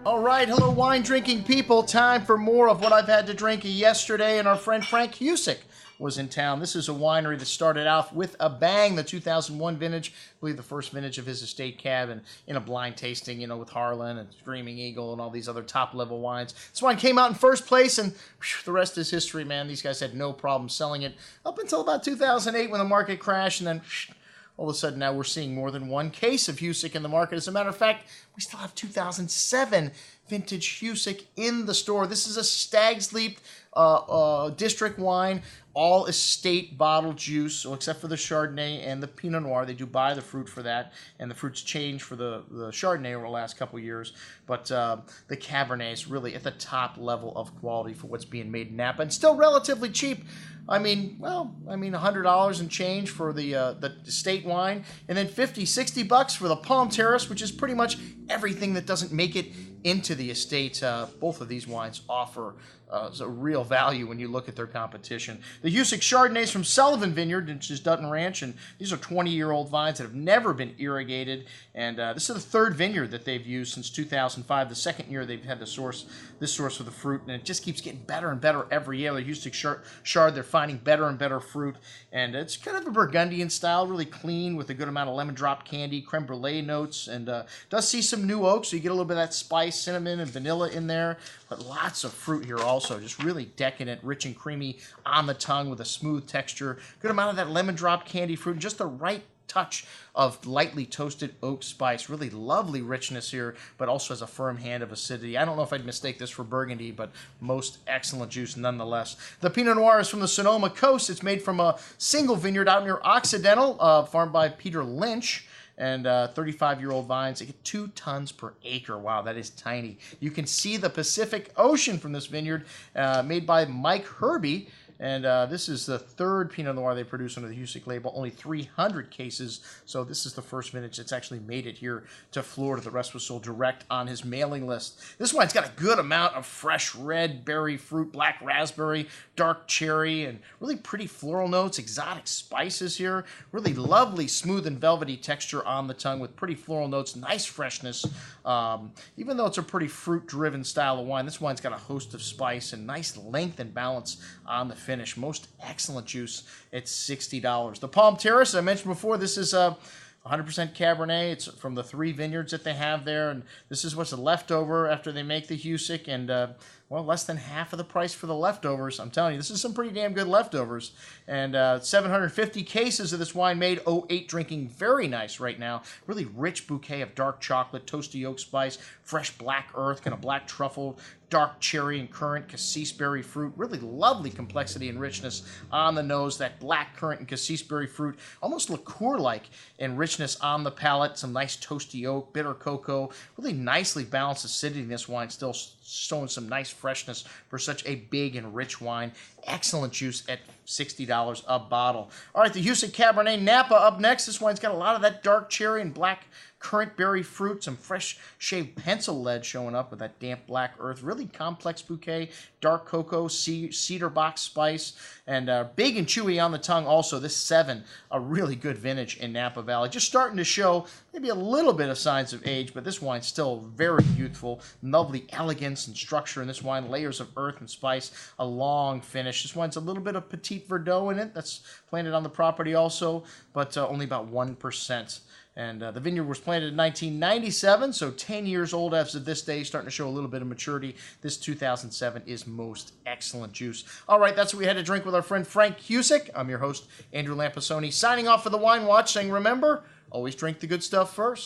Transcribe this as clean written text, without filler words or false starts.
All right, hello wine drinking people. Time for more of what I've had to drink yesterday, and our friend Frank Husic was in town. This is a winery that started out with a bang, the 2001 vintage, I believe the first vintage of his estate cab, and in a blind tasting, you know, with Harlan and Screaming Eagle and all these other top-level wines. This wine came out in first place, and whew, the rest is history, man. These guys had no problem selling it up until about 2008 when the market crashed, and then all of a sudden now we're seeing more than one case of Husic in the market. As a matter of fact, we still have 2007 vintage Husic in the store. This is a Stag's Leap district wine, all estate bottled juice, so except for the Chardonnay and the Pinot Noir. They do buy the fruit for that, and the fruit's changed for the Chardonnay over the last couple of years. But the Cabernet is really at the top level of quality for what's being made in Napa, and still relatively cheap. I mean, $100 and change for the estate wine, and then $50-$60 for the Palm Terrace, which is pretty much everything that doesn't make it into the estate. Both of these wines offer a real value when you look at their competition. The Husic Chardonnays from Sullivan Vineyard, which is Dutton Ranch, and these are 20-year-old vines that have never been irrigated, and this is the third vineyard that they've used since 2005. The second year they've had this source for the fruit, and it just keeps getting better and better every year. The Husic Chard, they're finding better and better fruit, and it's kind of a Burgundian style, really clean with a good amount of lemon drop candy, creme brulee notes, and does see some new oak, so you get a little bit of that spice, cinnamon, and vanilla in there, but lots of fruit here also, just really decadent, rich and creamy on the tongue with a smooth texture, good amount of that lemon drop candy fruit, and just the right touch of lightly toasted oak spice. Really lovely richness here, but also has a firm hand of acidity. I don't know if I'd mistake this for Burgundy, but most excellent juice nonetheless. The Pinot Noir is from the Sonoma coast. It's made from a single vineyard out near Occidental, farmed by Peter Lynch, and 35-year-old vines. They get 2 tons per acre. Wow, that is tiny. You can see the Pacific Ocean from this vineyard, made by Mike Herbie. And this is the third Pinot Noir they produce under the Husic label, only 300 cases. So this is the first vintage that's actually made it here to Florida. The rest was sold direct on his mailing list. This wine's got a good amount of fresh red berry fruit, black raspberry, dark cherry, and really pretty floral notes, exotic spices here. Really lovely, smooth and velvety texture on the tongue with pretty floral notes, nice freshness. Even though it's a pretty fruit-driven style of wine, this wine's got a host of spice and nice length and balance on the finish. Most excellent juice at $60. The Palm Terrace, I mentioned before, this is 100% Cabernet. It's from the 3 vineyards that they have there, and this is what's left over after they make the Husic, and well, less than half of the price for the leftovers. I'm telling you, this is some pretty damn good leftovers. And 750 cases of this wine made, 08 drinking, very nice right now. Really rich bouquet of dark chocolate, toasty oak spice, fresh black earth, kind of black truffle, dark cherry and currant, cassis berry fruit. Really lovely complexity and richness on the nose. That black currant and cassis berry fruit, almost liqueur-like in richness on the palate. Some nice toasty oak, bitter cocoa. Really nicely balanced acidity in this wine, still showing some nice freshness for such a big and rich wine. Excellent juice at $60 a bottle. All right, the Husic Cabernet Napa up next. This wine's got a lot of that dark cherry and black currant berry fruit, some fresh shaved pencil lead showing up with that damp black earth. Really complex bouquet, dark cocoa, cedar box spice, and big and chewy on the tongue also. This 7, a really good vintage in Napa Valley. Just starting to show maybe a little bit of signs of age, but this wine's still very youthful. Lovely elegance and structure in this wine. Layers of earth and spice, a long finish. This wine's a little bit of Petit Verdot in it. That's planted on the property also, but only about 1%. And the vineyard was planted in 1997, so 10 years old as of this day, starting to show a little bit of maturity. This 2007 is most excellent juice. All right, that's what we had to drink with our friend Frank Husic. I'm your host, Andrew Lampasoni, signing off for the Wine Watch, saying remember, always drink the good stuff first.